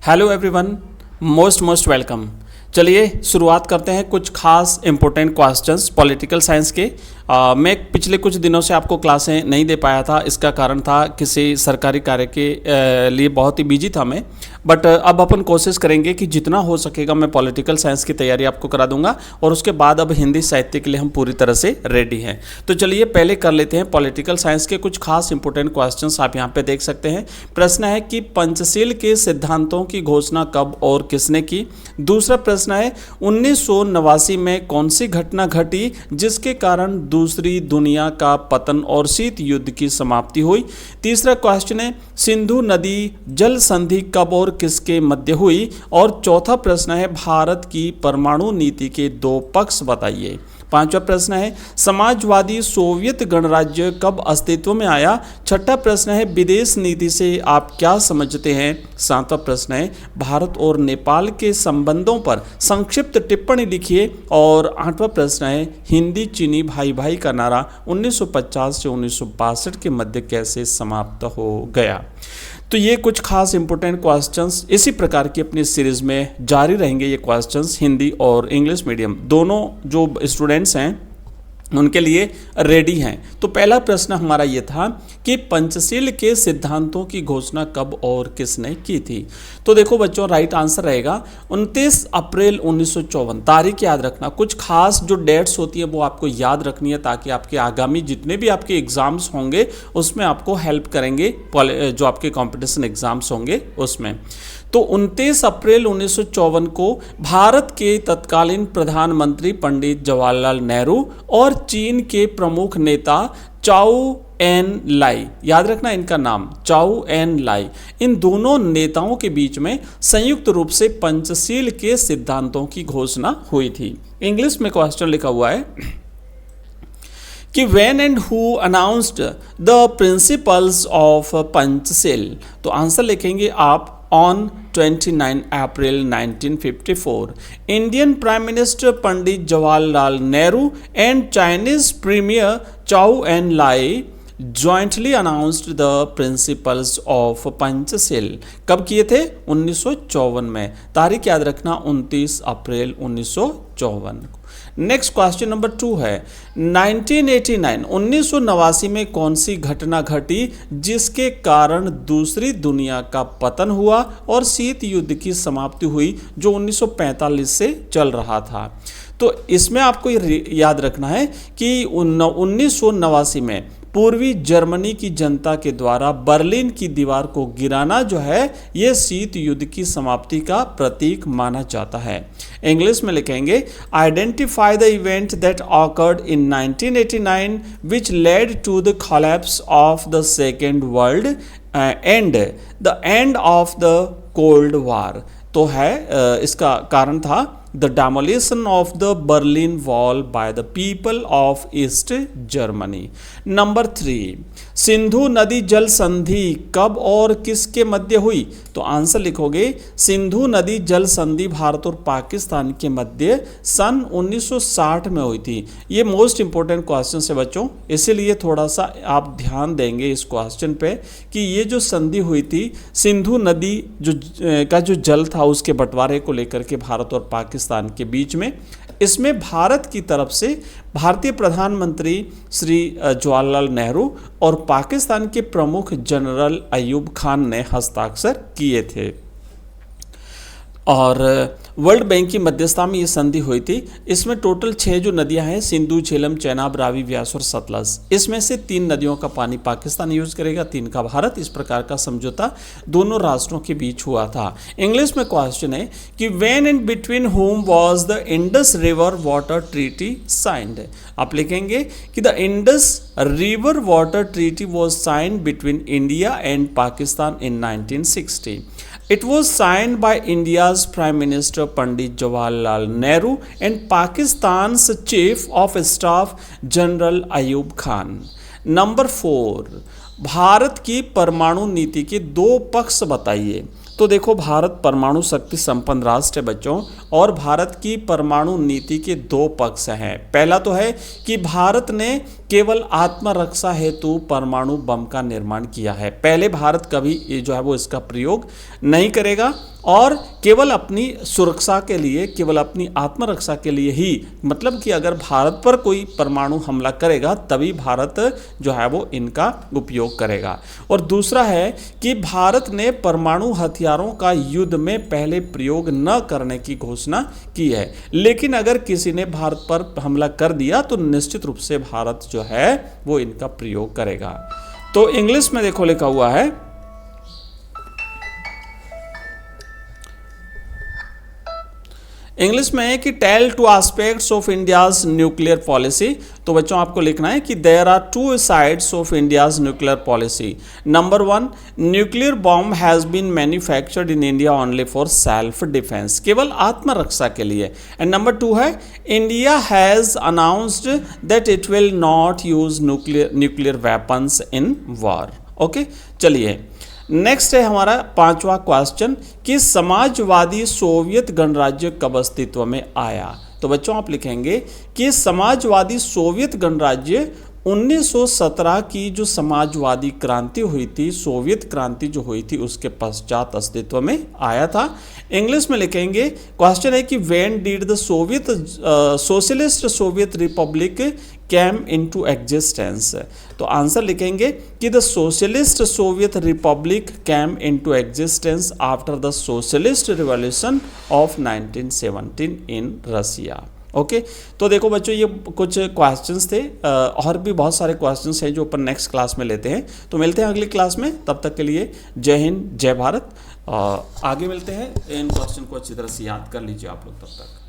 Hello everyone, most welcome. चलिए शुरुआत करते हैं कुछ खास इंपॉर्टेंट क्वेश्चंस पॉलिटिकल साइंस के। मैं पिछले कुछ दिनों से आपको क्लासें नहीं दे पाया था। इसका कारण था किसी सरकारी कार्य के लिए बहुत ही बिजी था मैं। बट अब अपन कोशिश करेंगे कि जितना हो सकेगा मैं पॉलिटिकल साइंस की तैयारी आपको करा दूंगा और उसके बाद अब हिंदी साहित्य के लिए हम पूरी तरह से रेडी हैं। तो चलिए पहले कर लेते हैं पॉलिटिकल साइंस के कुछ खास इंपॉर्टेंट क्वेश्चंस। आप यहाँ पे देख सकते हैं। प्रश्न है कि पंचशील के सिद्धांतों की घोषणा कब और किसने की। दूसरा प्रश्न है 1989 में कौन सी घटना घटी जिसके कारण दूसरी दुनिया का पतन और शीत युद्ध की समाप्ति हुई। तीसरा क्वेश्चन है सिंधु नदी जल संधि कब और किसके मध्य हुई। और चौथा प्रश्न है भारत की परमाणु नीति के दो पक्ष बताइए। पांचवा प्रश्न है समाजवादी सोवियत गणराज्य कब अस्तित्व में आया। छठा प्रश्न है विदेश नीति से आप क्या समझते हैं। सातवां प्रश्न है भारत और नेपाल के संबंधों पर संक्षिप्त टिप्पणी लिखिए। और आठवां प्रश्न है हिंदी चीनी भाई भाई का नारा 1950 से 1962 के मध्य कैसे समाप्त हो गया। तो ये कुछ खास इंपॉर्टेंट क्वेश्चंस इसी प्रकार की अपनी सीरीज में जारी रहेंगे। ये क्वेश्चंस हिंदी और इंग्लिश मीडियम दोनों जो स्टूडेंट्स हैं उनके लिए रेडी हैं। तो पहला प्रश्न हमारा ये था कि पंचशील के सिद्धांतों की घोषणा कब और किसने की थी। तो देखो बच्चों, राइट आंसर रहेगा 29 अप्रैल 1954। तारीख याद रखना। कुछ खास जो डेट्स होती है वो आपको याद रखनी है ताकि आपके आगामी जितने भी आपके एग्जाम्स होंगे उसमें आपको हेल्प करेंगे। जो आपके कॉम्पिटिशन एग्जाम्स होंगे उसमें। तो 29 अप्रैल 1954 को भारत के तत्कालीन प्रधानमंत्री पंडित जवाहरलाल नेहरू और चीन के प्रमुख नेता चाउ एन लाई, याद रखना इनका नाम, चाउ एन लाई, इन दोनों नेताओं के बीच में संयुक्त रूप से पंचशील के सिद्धांतों की घोषणा हुई थी। इंग्लिश में क्वेश्चन लिखा हुआ है कि when and who announced the principles of Panchsheel. तो आंसर लिखेंगे आप on 29 April 1954 Indian prime minister Pandit Jawaharlal Nehru and Chinese premier Chou En Lai jointly announced the principles of Panchsheel. कब किए थे? 1954 में। तारीख याद रखना 29 अप्रैल 1954 को। नेक्स्ट क्वेश्चन नंबर 2 है 1989 में कौन सी घटना घटी जिसके कारण दूसरी दुनिया का पतन हुआ और शीत युद्ध की समाप्ति हुई जो 1945 से चल रहा था। तो इसमें आपको याद रखना है कि 1989 में पूर्वी जर्मनी की जनता के द्वारा बर्लिन की दीवार को गिराना जो है ये शीत युद्ध की समाप्ति का प्रतीक माना जाता है। इंग्लिश में लिखेंगे identify the event that occurred in 1989 which led to the collapse of the Second World and the end of the Cold War. तो है इसका कारण था the demolition of the Berlin wall by the people of East Germany. Number 3 सिंधु नदी जल संधि कब और किसके मध्य हुई। तो आंसर लिखोगे सिंधु नदी जल संधि भारत और पाकिस्तान के मध्य सन 1960 में हुई थी। ये मोस्ट इंपॉर्टेंट क्वेश्चन है बच्चों, इसीलिए थोड़ा सा आप ध्यान देंगे इस क्वेश्चन पे कि ये जो संधि हुई थी सिंधु नदी का जो जल था उसके बंटवारे को लेकर के भारत और पाकिस्तान के बीच में। इसमें भारत की तरफ से भारतीय प्रधानमंत्री श्री जवाहरलाल नेहरू और पाकिस्तान के प्रमुख जनरल अयूब खान ने हस्ताक्षर किए थे। और वर्ल्ड बैंक की मध्यस्थता में ये संधि हुई थी। इसमें टोटल 6 जो नदियां हैं सिंधु, झेलम, चेनाब, रावी, व्यास और सतलज, इसमें से 3 नदियों का पानी पाकिस्तान यूज करेगा, 3 का भारत। इस प्रकार का समझौता दोनों राष्ट्रों के बीच हुआ था। इंग्लिश में क्वेश्चन है कि when and between whom was the Indus river water treaty signed. आप लिखेंगे कि the Indus river water treaty was signed between India and Pakistan in 1960। It was signed by India's Prime Minister Pandit Jawaharlal Nehru and Pakistan's Chief of Staff General Ayub Khan. Number 4 Bharat की परमाणु नीति के 2 पक्ष बताइए। तो देखो भारत परमाणु शक्ति संपन्न राष्ट्र है बच्चों, और भारत की परमाणु नीति के दो पक्ष हैं। पहला तो है कि भारत ने केवल आत्मरक्षा हेतु परमाणु बम का निर्माण किया है। पहले भारत कभी ये जो है वो इसका प्रयोग नहीं करेगा, और केवल अपनी सुरक्षा के लिए, केवल अपनी आत्मरक्षा के लिए ही, मतलब कि अगर भारत पर कोई परमाणु हमला करेगा तभी भारत जो है वो इनका उपयोग करेगा। और दूसरा है कि भारत ने परमाणु हथियारों का युद्ध में पहले प्रयोग न करने की घोषणा की है, लेकिन अगर किसी ने भारत पर हमला कर दिया तो निश्चित रूप से भारत जो है वो इनका प्रयोग करेगा। तो इंग्लिश में देखो लिखा हुआ है, इंग्लिश में है कि tell two aspects of India's nuclear policy. तो बच्चों आपको लिखना है कि there are two sides of India's nuclear policy. Number 1, nuclear bomb has been manufactured in India only for self defence, केवल आत्मरक्षा के लिए। एंड नंबर 2 है India has announced that it will not use nuclear weapons in war. Okay, चलिए next है हमारा 5वां question कि समाजवादी सोवियत गणराज्य कब अस्तित्व में आया। तो बच्चों आप लिखेंगे कि समाजवादी सोवियत गणराज्य 1917 की जो समाजवादी क्रांति हुई थी, सोवियत क्रांति जो हुई थी, उसके पश्चात अस्तित्व में आया था। इंग्लिश में लिखेंगे, क्वेश्चन है कि when did the Soviet socialist Soviet republic came into existence. तो आंसर लिखेंगे कि the socialist Soviet republic came into existence after the socialist revolution of 1917 in Russia. Okay, तो देखो बच्चों ये कुछ क्वेश्चंस थे, और भी बहुत सारे क्वेश्चंस हैं जो अपन नेक्स्ट क्लास में लेते हैं। तो मिलते हैं अगली क्लास में, तब तक के लिए जय हिंद, जय भारत। आगे मिलते हैं, इन क्वेश्चन को अच्छी तरह से याद कर लीजिए आप लोग तब तक।